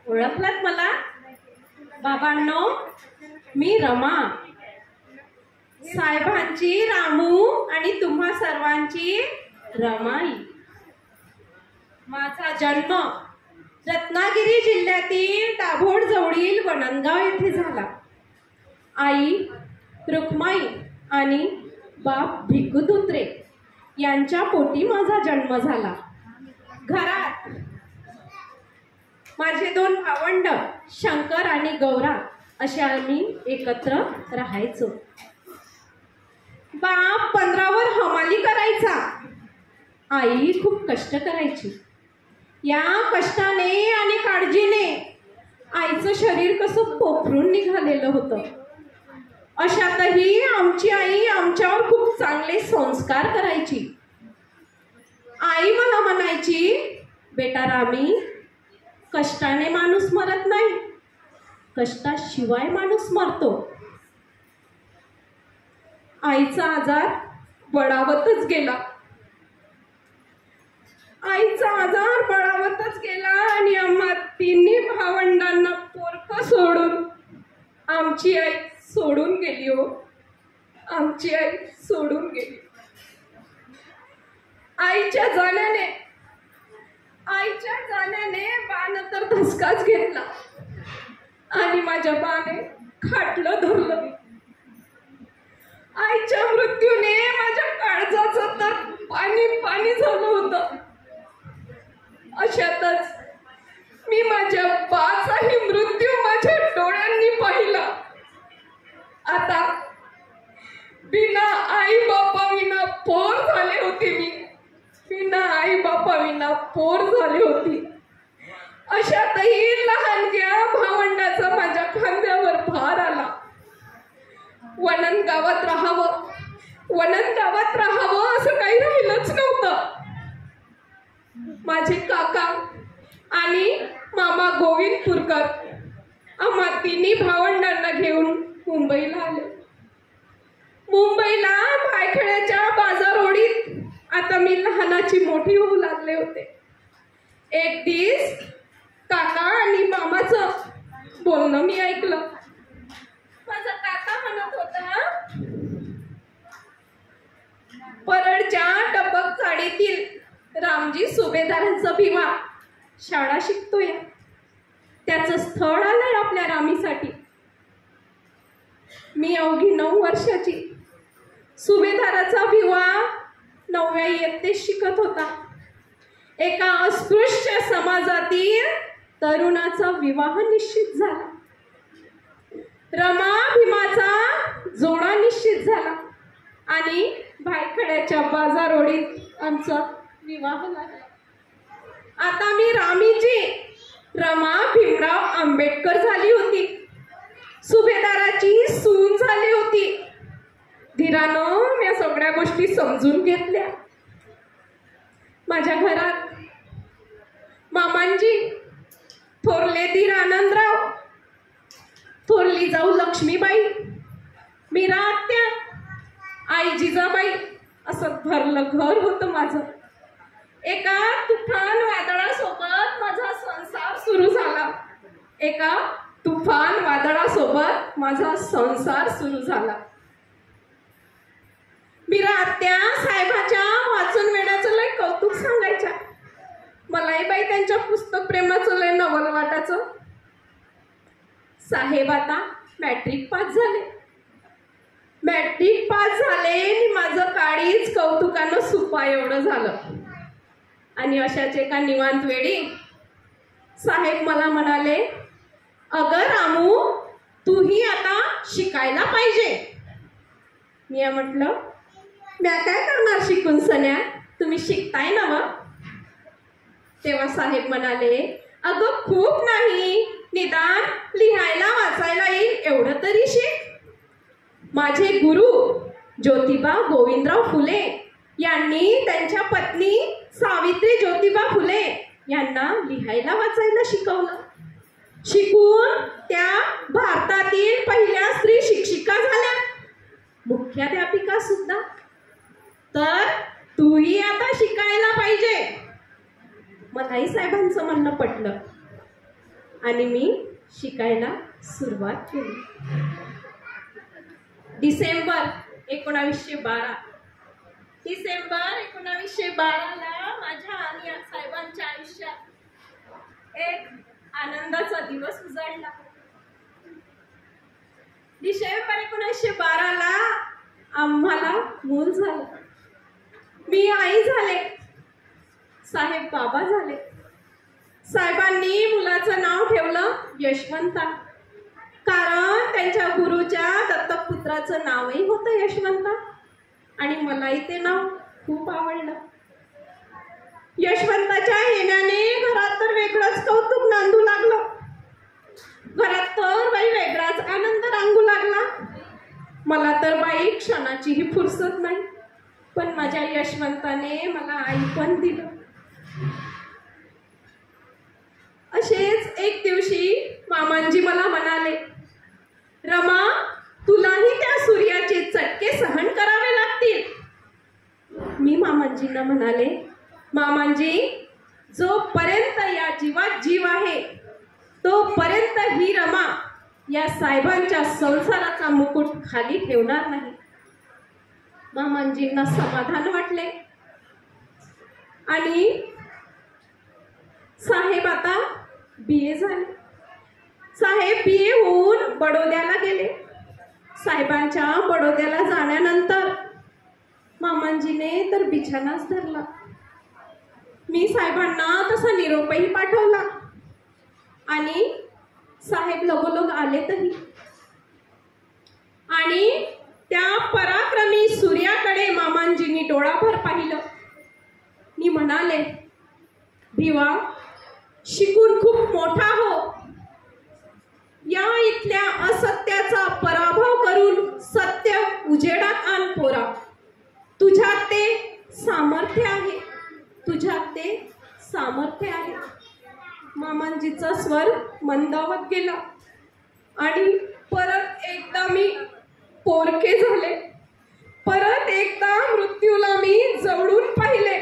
ओळखलात मला? बाबांनो, मी रमा, साहेबांची रामू आणि तुम्हा सर्वांची रमाई. माझा जन्म रत्नागिरी जिल्ह्यातील दाभोळ जवळील वनंदगाव येथे झाला. आई रुक्माई आणि बाप भिक्खू धोत्रे यांच्या पोटी माझा जन्म झाला. घरात माझे 2 भावंड शंकर आणि गौरा असे आम्ही एकत्र राहायचो. बाप 15वर हमाली करायचा. आई खूप कष्ट करायची. या कष्टाने आणि काळजीने आईचं शरीर कसं पोखरून निघालेलं होतं. अशातही आमची आई आमच्यावर खूप चांगले संस्कार करायची. आई मला म्हणायची, बेटा रामी, कष्टाने माणूस मरत नाही, कष्टाशिवाय माणूस मरतो. आईचा आजार बळावतच गेला. आणि आम्हा 3 भावंडांना पोरकं सोडून आमची आई सोडून गेली. आमची आई सोडून गेली. आईच्या जाण्याने बाने तर धसकाच घेतला आणि माझ्या बाने खाटलं धरलं. आईच्या मृत्यूने माझ्या काळजाचं तर पाणी झालं होतं. अशातच मी माझ्या बाचाही मृत्यू माझ्या डोळ्यांनी पाहिला. आता बिना आई बापा विना पोर झाले होते. पोर झाली होती. अशातही लहानग्या भावंडाचा माझ्या खांद्यावर भार आला. वनंदगावात राहावं असं काही राहिलंच नव्हतं. माझे काका आणि मामा गोविंदपूरकर आम्हा 3 भावंडांना घेऊन मुंबईला आले. मुंबईला भायखळ्याच्या बाजारओढीत आता मी लहानाची मोठी होऊ लागले होते. एक दिवस काका आणि मामाचं बोलणं मी ऐकलं. माझा काका म्हणत होता, परळच्या टपक चाळीतील रामजी सुभेदारांचा भिवा शाळा शिकतोय. त्याचं स्थळ आलंय आपल्या रामीसाठी. मी अवघी 9 वर्षाची. सुभेदाराचा भिवा 9व्या इयत्तेत शिकत होता. एका अस्पृश्य समाजातील तरुणाचा विवाह निश्चित झाला. रमा भीमाचा जोडा निश्चित झाला आणि भायखळ्याच्या बाजारओढीत आमचा विवाह लागला. आता मी रामीची रमा भीमराव आंबेडकर झाली होती. सुभेदाराची सून झाली होती. धीरानं या सगळ्या गोष्टी समजून घेतल्या. माझ्या घरात मामांजी, थोरले दीर आनंदराव, थोरली जाऊ लक्ष्मीबाई, मीरा आत्या, आई जिजाबाई असं भरलं घर होतं माझं. एका तुफान वादळासोबत माझा संसार सुरू झाला. मीरा आत्या साहेबाच्या वाचून वेड्याचं लय कौतुक सांगायच्या. मलाही बाई त्यांच्या पुस्तक प्रेमाचं लय नवल वाटायचं. साहेब आता मॅट्रिक पास झाले. आणि माझं काळीच कौतुकानं सुपा एवढं झालं. आणि अशाच एका निवांत वेळी साहेब मला म्हणाले, अगं रामू, तूही आता शिकायला पाहिजे. मी म्हटलं, म्या काय करणार शिकून सन्या, तुम्ही शिकताय ना व. तेव्हा साहेब म्हणाले, अगं खूप नाही, निदान लिहायला वाचायला येईल एवढं तरी शिक. माझे गुरु ज्योतिबा गोविंदराव फुले यांनी त्यांच्या पत्नी सावित्री ज्योतिबा फुले यांना लिहायला वाचायला शिकवलं. शिकून त्या भारतातील पहिल्या स्त्री शिक्षिका झाल्या, मुख्याध्यापिका सुद्धा. तर तूही आता शिकायला पाहिजे. मलाही साहेबांचं म्हणणं पटलं आणि मी शिकायला सुरुवात केली. डिसेंबर 1912 ला माझ्या आणि साहेबांच्या आयुष्यात एक आनंदाचा दिवस उजाडला. डिसेंबर 1912 ला आम्हाला मूल झालं. मी आई झाले, साहेब बाबा झाले. साहेबांनी मुलाचं नाव ठेवलं यशवंता, कारण त्यांच्या गुरुच्या दत्तपुत्राचं नावही होतं यशवंता आणि मलाही ते नाव खूप आवडलं. यशवंताच्या येण्याने घरात तर वेगळंच कौतुक नांदू लागलं. घरात तर बाई वेगळाच आनंद रांगू लागला. मला तर बाई क्षणाचीही फुरसत नाही, पण माझ्या यशवंताने मला आई पण दिलं. असेच एक दिवशी मामांजी मला म्हणाले, रमा, तुलाही त्या सूर्याचे चटके सहन करावे लागतील. मी मामांजींना म्हणाले, मामांजी, जोपर्यंत या जीवात जीव आहे तोपर्यंत ही रमा या साहेबांच्या संसाराचा मुकुट खाली ठेवणार नाही. मामांजींना समाधान वाटले आणि साहेब आता BA झाले. साहेब BA होऊन बडोद्याला गेले. साहेबांच्या बडोद्याला जाण्यानंतर मामांजीने तर बिछानाच धरला. मी साहेबांना तसा निरोपही पाठवला आणि साहेब लगोलग आलेतही. आणि त्या पराक्रमी सूर्याकडे मामांजींनी डोळाभर पाहिलं. मी म्हणाले, भिवा, शिकून खूप मोठा हो. या इथल्या असत्याचा पराभव करून सत्य उजेडात आण पोरा. तुझ्यात ते सामर्थ्य आहे, तुझ्यात ते सामर्थ्य आहे. मामांजीचा स्वर मंदावत गेला आणि परत एकदा मी पोरके झाले. परत एकदा मृत्यूला मी जवळून पाहिले.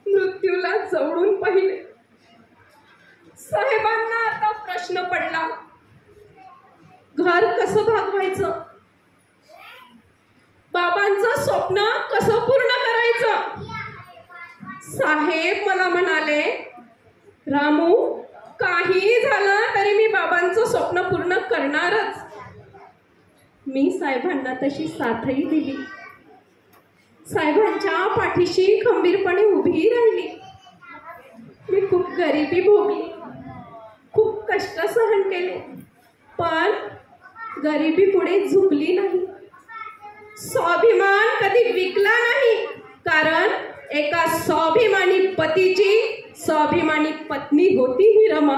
मृत्यूला जवळून पाहिले. साहेबांना आता प्रश्न पडला, घर कसं भागवायचं, बाबांचं स्वप्न कसं पूर्ण करायचं. साहेब मला म्हणाले, रामू, काही झालं तरी मी बाबांचं स्वप्न पूर्ण करणारच. मी साहेबांना तशी साथही दिली. साहेबांच्या पाठीशी खंबीरपणे उभी राहिली. मी खूप गरिबी भोगली, खूप कष्ट सहन केले, पण गरिबी पुढे झुकली नाही. स्वाभिमान कधी विकला नाही, कारण एका स्वाभिमानी पतीची स्वाभिमानी पत्नी होती ही रमा.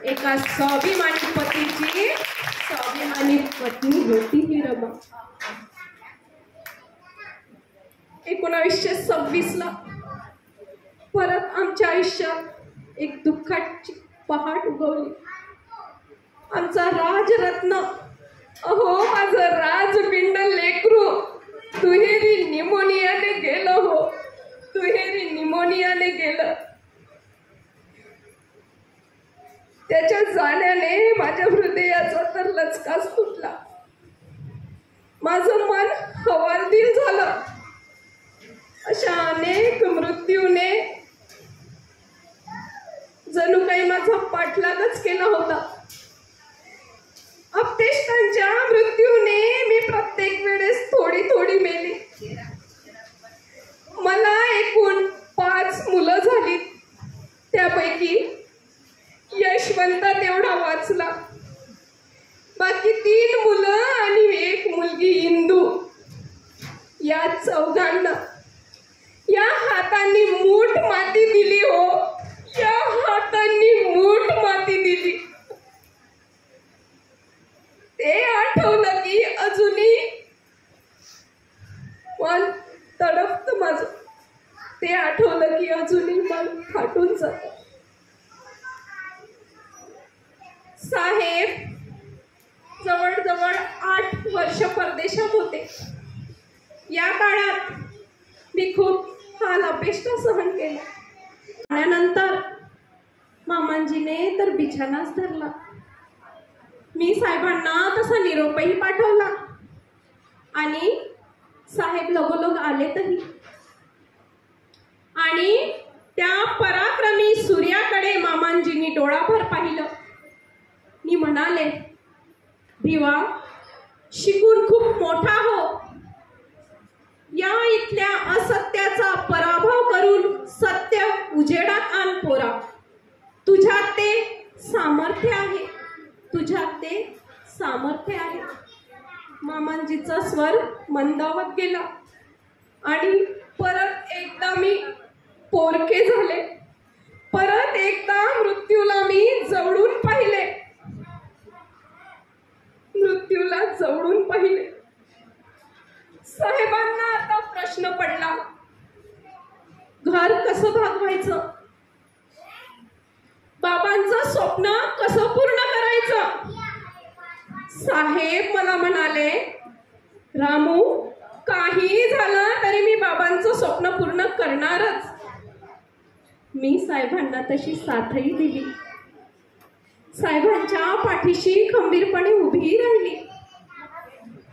एका स्वाभिमानी पतीची स्वाभिमानी पत्नी होती ही रमा. 1926 ला परत आमच्या आयुष्यात एक दुःखाची पहाट उगवली. आमचा राजरत्न, अहो माझं राजपिंड लेकरू दुहेरी निमोनियाने गेलं हो, दुहेरी निमोनियाने गेलं. त्याच्या जाण्याने माझ्या हृदयाचा तर लचकाच तुटला. माझं मन हवालदिल झालं. अशा अनेक मृत्यूने जणू काही माझा पाठलागच केला होता. अपतेष्टांच्या मृत्यूने मी प्रत्येक वेळेस थोडी थोडी मेली. मला एकूण 5 मुलं झाली. त्यापैकी यशवंत तेवढा वाचला. बाकी 3 मुलं आणि 1 मुलगी इंदू. या चौघांना या हातांनी मूठ माती दिली हो, या हातांनी मूठ माती दिली. ते आठवलं की अजूनही मन तडपतं माझं. ते आठवलं की अजूनही मन फाटून जातं. साहेब जवळजवळ 8 वर्ष परदेशात होते. या काळात मी खूप हाल अपेष्ट सहन केले. त्यानंतर मामांजीने तर बिछानाच धरला. मी साहेबांना तसा निरोपही पाठवला आणि साहेब लगोलग आलेतही. आणि त्या पराक्रमी सूर्याकडे मामांजींनी डोळाभर पाहिलं. मी म्हणाले, भिवा, शिकून खूप मोठा हो. या इथल्या असत्याचा पराभव करून सत्य उजेडात आण पोरा. तुझ्यात ते सामर्थ्य आहे, तुझ्यात ते सामर्थ्य आहे. मामांजीचा स्वर मंदावत गेला आणि परत एकदा मी पोरके झाले. परत एकदा मृत्यूला मी जवळून पाहिले, मृत्यूला जवळून पाहिले. साहेबांना आता प्रश्न पडला, घर कसं भागवायचं, बाबांचं स्वप्न कसं पूर्ण करायचं. साहेब मला म्हणाले, रामू, काही झालं तरी मी बाबांचं स्वप्न पूर्ण करणारच. मी साहेबांना तशी साथही दिली. साहेबांच्या पाठीशी खंबीरपणे उभी राहिली.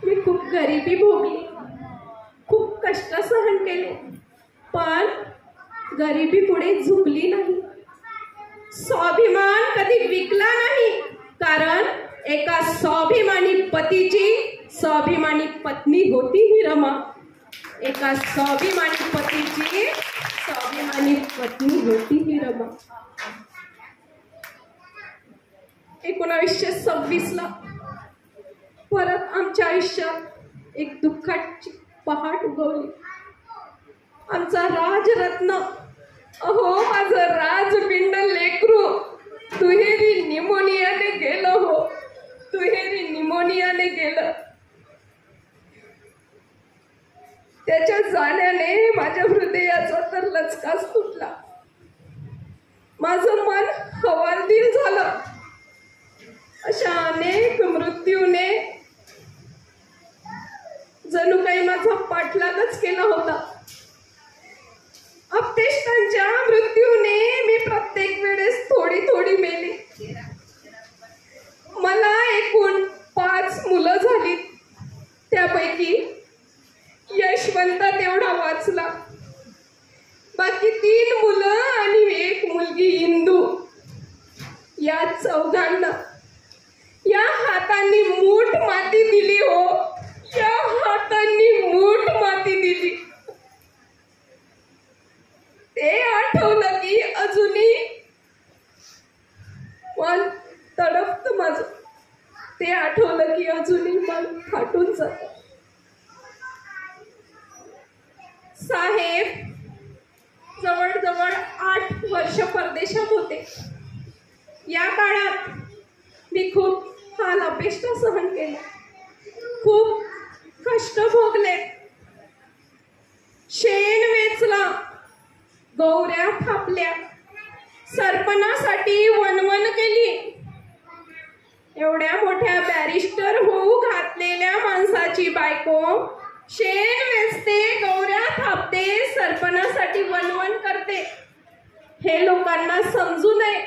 मी खूप गरिबी भोगली, खूप कष्ट सहन केले, पण गरिबी पुढे झुकली नाही. स्वाभिमान कधी विकला नाही, कारण एका स्वाभिमानी पतीची स्वाभिमानी पत्नी होती ही रमा. एका स्वाभिमानी पतीची स्वाभिमानी पत्नी होती ही रमा. 1926 ला परत आमच्या आयुष्यात एक दुःखाची पहाट उगवली. आमचा राजरत्न, अहो माझं राजपिंड लेकरू दुहेरी निमोनियाने गेलं हो, दुहेरी निमोनियाने गेलं. त्याच्या जाण्याने माझ्या हृदयाचा तर लचकाच तुटला. माझं मन हवालदिल झालं. अशा अनेक मृत्यूने जणू काही माझा पाठलागच केला होता. अपतेष्टांच्या मृत्यूने मी प्रत्येक वेळेस थोडी थोडी मेली. मला एकूण 5 मुलं झाली. त्यापैकी यशवंत तेवढा वाचला. बाकी 3 मुलं आणि 1 मुलगी इंदू. या चौघांना या हातांनी मूठ माती दिली हो, या हातांनी मूठ माती दिली. ते आठवलं की अजूनही मन तडपतं माझं. ते आठवलं की अजूनही मन फाटून जातं. साहेब जवळजवळ 8 वर्ष परदेशात होते. या काळात मी खूप हाल अपेष्ट सहन केले, खूप कष्ट भोगले. शेण वेचला, गौऱ्या थापल्या, सरपणासाठी वणवण केली. एवढ्या मोठ्या बॅरिस्टर होऊ घातलेल्या माणसाची बायको शेण वेचते, गौऱ्या थापते, सरपणासाठी वणवण करते, हे लोकांना समजू नये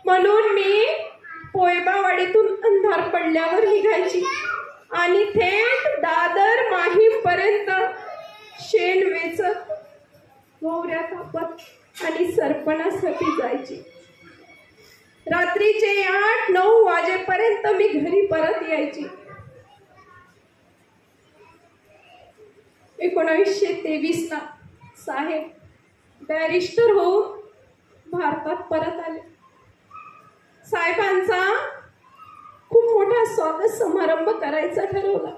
म्हणून मी पोयबावाडीतून अंधार पडल्यावर निघायची आणि थेट दादर माहीम पर्यंत शेण वेचत, गौऱ्या थापत आणि सरपणासाठी जायची. रात्रीचे 8-9 वाजेपर्यंत मी घरी परत यायची. 1923 ला साहेब बॅरिस्टर होऊन भारतात परत आले. साहेबांचा खूप मोठा स्वागत समारंभ करायचा ठरवला,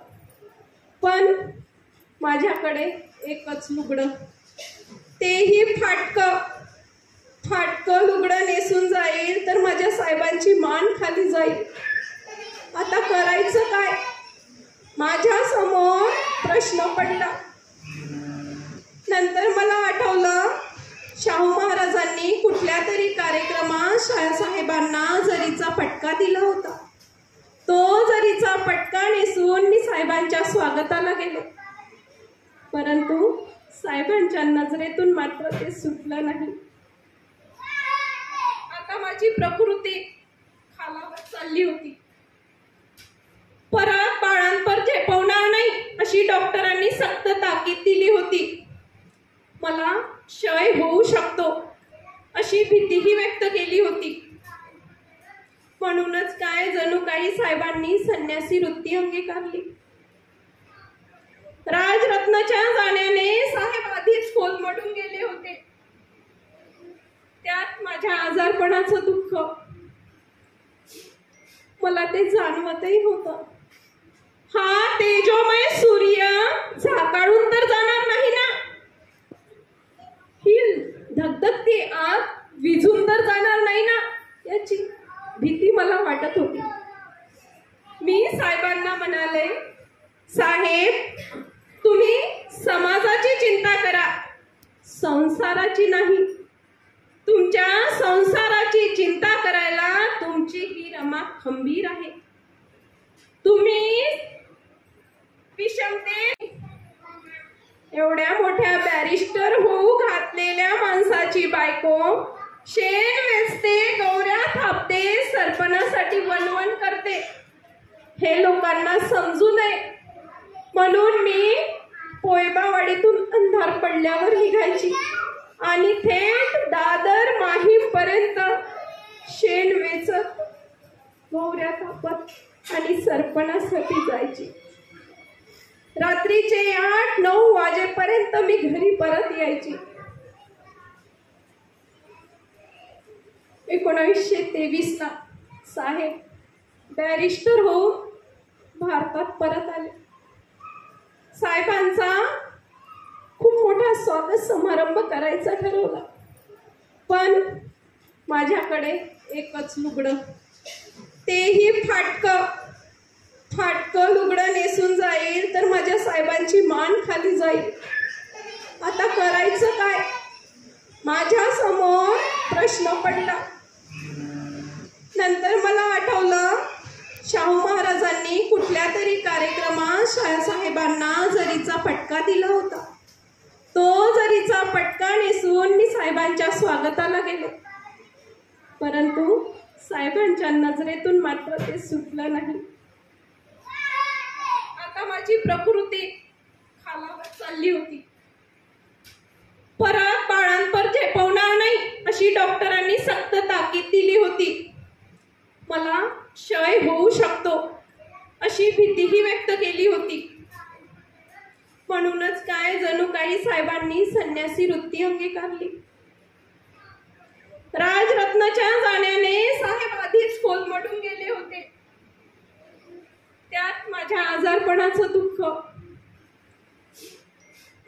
पण माझ्याकडे एकच लुगडं, तेही फाटकं लुगडं नेसून जाईल तर माझ्या साहेबांची मान खाली जाईल. आता करायचं काय? माझ्या समोर प्रश्न पडला. नंतर मला आठवलं, शाहू महाराजांनी कुठल्या तरी कार्यक्रमात साहेबांना जरीचा पटका दिला होता. तो जरीचा पटका नेसून मी साहेबांच्या स्वागताला गेले, परंतु साहेबांच्या नजरेतून मात्र ते सुटलं नाही. आता माझी प्रकृती खालावत चालली होती. परत बाळांपर झेपवणार नाही अशी डॉक्टरांनी सक्त ताकीद दिली होती. मला क्षय होऊ शकतो अशी भीतीही व्यक्त केली होती. म्हणूनच काय जणू काही साहेबांनी संन्यासी वृत्ती अंगीकारली. राजरत्नाच्या जाण्याने साहेब आधीच कोलमडून गेले होते. त्यात माझ्या आजारपणाचं दुःख मला ते जाणवतही होतं. हा तेजोमय सूर्य झाकाळून तर जाणार नाही ना, ही धगधगती आग विझून तर जाणार नाही ना, याची भीती मला वाटत होती. मी साहेबांना म्हणाले, साहेब तुम्ही समाजाची चिंता करा, संसाराची नाही. तुमच्या संसाराची चिंता करायला तुमची ही रमा खंबीर आहे. तुम्ही विषमते एवढ्या मोठ्या बॅरिस्टर होऊ घातलेल्या माणसाची बायको शेण वेचते, गौऱ्या थापते, सरपणासाठी वनवन करते हे लोकांना समजू नये म्हणून मी पोयबावाडीतून अंधार पडल्यावर निघायची आणि थेट दादर माहीम पर्यंत शेण वेचत, गौऱ्या थापत आणि सरपणासाठी जायची. रात्रीचे 8-9 वाजेपर्यंत मी घरी परत यायची. 1923 ला साहेब बॅरिस्टर होऊन भारतात परत आले. साहेबांचा खूप मोठा स्वागत समारंभ करायचा ठरवला, पण माझ्याकडे एकच लुगडं, तेही फाटकं लुगडं नेसून जाईल तर माझ्या साहेबांची मान खाली जाईल. आता करायचं काय, माझ्या समोर प्रश्न पडला. नंतर मला आठवलं, शाहू महाराजांनी कुठल्या तरी कार्यक्रमात साहेबांना जरीचा पटका दिला होता. तो जरीचा पटका नेसून मी साहेबांच्या स्वागताला गेले, परंतु साहेबांच्या नजरेतून मात्र ते सुटलं नाही. आता माझी प्रकृती खालावत चालली होती. परत बाळांपर झेपवणार नाही अशी डॉक्टरांनी सक्त ताकीद दिली होती. मला क्षय होऊ शकतो अशी भीतीही व्यक्त केली होती. म्हणूनच काय जणू काही साहेबांनी संन्यासी वृत्ती अंगीकारली. राजरत्नाच्या जाण्याने साहेब आधीच कोलमडून गेले होते. त्यात माझ्या आजारपणाचं दुःख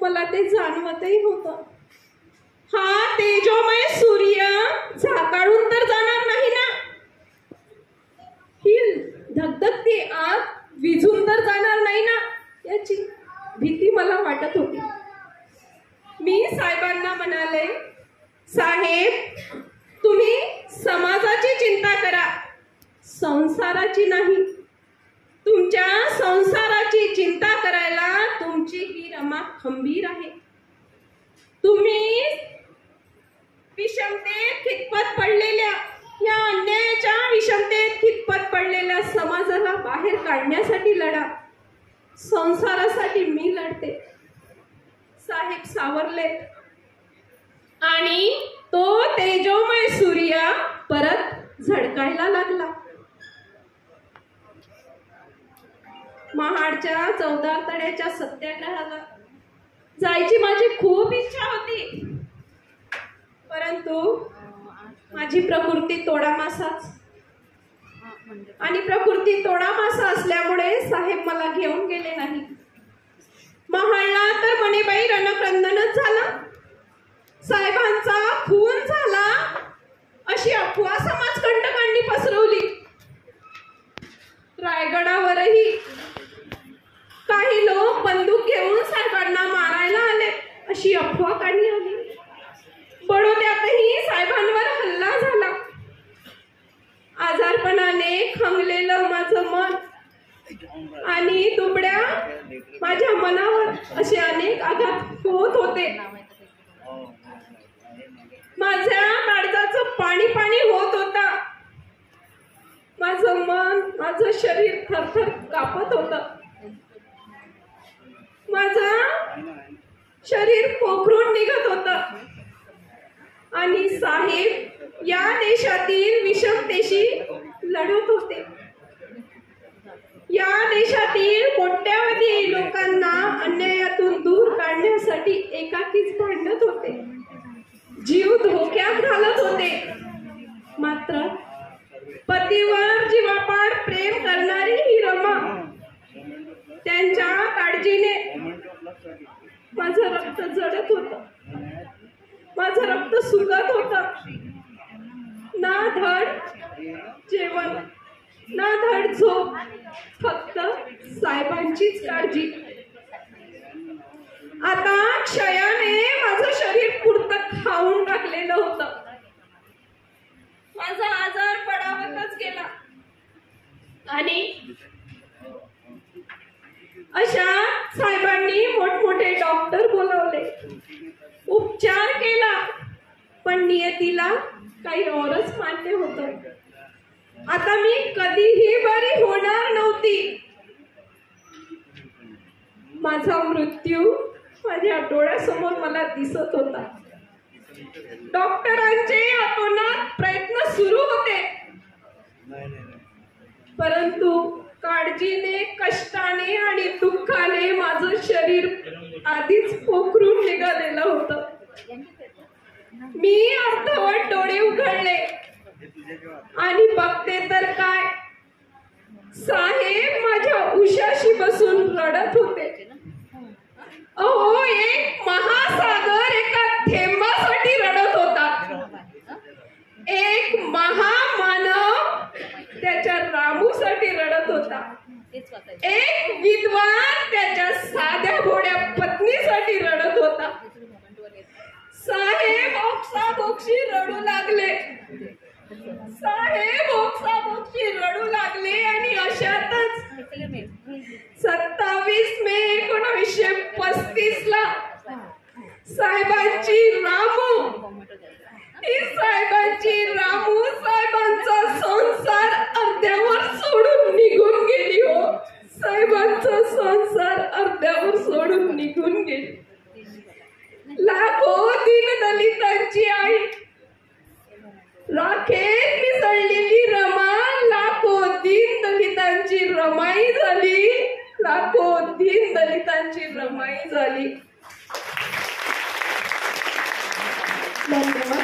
मला ते जाणवतही होतं. हा तेजोमय सूर्य झाकाळून तर जाणार नाही ना, ही धगधगती आग विझून तर जाणार नाही ना, याची भीती मला वाटत होती. मी साहेबांना म्हणाले, साहेब तुम्ही समाजाची चिंता करा, संसाराची नाही. तुमच्या संसाराची चिंता करायला तुमची ही रमा खंबीर आहे. तुम्ही विषमतेत खितपत पडलेल्या, या अन्यायाच्या विषमतेत खितपत पडलेल्या समाजाला बाहेर काढण्यासाठी लढा. संसारासाठी मी लढते. साहेब सावरले आणि तो तेजोमय सूर्य परत झळकायला लागला. महाडच्या चौदार तड्याच्या सत्याग्रहाला जायची माझी खूप इच्छा होती, परंतु माझी प्रकृती तोडामासाच आणि प्रकृती तोडामासा असल्यामुळे साहेब मला घेऊन गेले नाही. महाडला तर मणिबाई रणक्रंदनच झाला, साहेबांचा खून झाला अशी अफवा समाजकंटकांनी पसरवली. रायगडावरही काही लोक बंदूक घेऊन साहेबांना मारायला आले अशी अफवा काढली आली. बडोद्यातही साहेबांवर हल्ला झाला. आजारपणाने खंगलेलं माझं मन आणि दुबड्या माझ्या मनावर असे अनेक आघात होत होते. माझ्या काळजाचं पाणी पाणी होत होता. माझं मन, माझं शरीर थरथर कापत होत. माझं शरीर पोखरून निघत होत. आणि साहेब या देशातील विषमतेशी लढत होते. या देशातील कोट्यावधी लोकांना अन्यायातून दूर काढण्यासाठी एकाकीच भांडत होते. जीव धोक्यात घालत होते. मात्र पतीवर जीवापाड प्रेम करणारी ही रमा, त्यांच्या काळजीने माझं रक्त जळत होत. माझं रक्त सुकत होत. ना धड जेवण, ना धड झोप, फक्त साहेबांचीच काळजी. आता क्षयाने माझं शरीर पुरतं खाऊन टाकलेलं होतं. माझा आजार पडावतच गेला. आणि अशा साहेबांनी मोठमोठे डॉक्टर बोलावले, उपचार केला, पण नियतीला काही औरच मान्य होतं. आता मी कधीही बरी होणार नव्हती. माझा मृत्यू माझ्या डोळ्यासमोर मला दिसत होता. डॉक्टरांचे अतोनात प्रयत्न सुरू होते, परंतु काळजीने, कष्टाने आणि दुःखाने माझं शरीर आधीच पोखरून निघालेलं होतं. मी अर्धवट डोळे उघडले आणि बघते तर काय, साहेब माझ्या उशाशी बसून रडत होते. अहो, एक महासागर एका थेंबासाठी रडत होता. एक महामानव त्याच्या रामूसाठी रडत होता. एक विद्वान त्याच्या साध्या भोळ्या पत्नीसाठी रडत होता. साहेब ओक्साबोक्षी रडू लागले. साहेब ओक्साबोक्षी रडू लागले. आणि अशातच 27 मे 1935 ला साहेबांची रामू, ही साहेबांची रामू साहेबांचा संसार अर्ध्यावर सोडून निघून गेली. हो, साहेबांचा संसार अर्ध्यावर सोडून निघून गेली. लाखो दीनदलितांची आई, राखेत मिसळलेली रमा, लाखो दीनदलितांची रमाई झाली. लाखो दीनदलितांची रमाई झाली. धन्यवाद.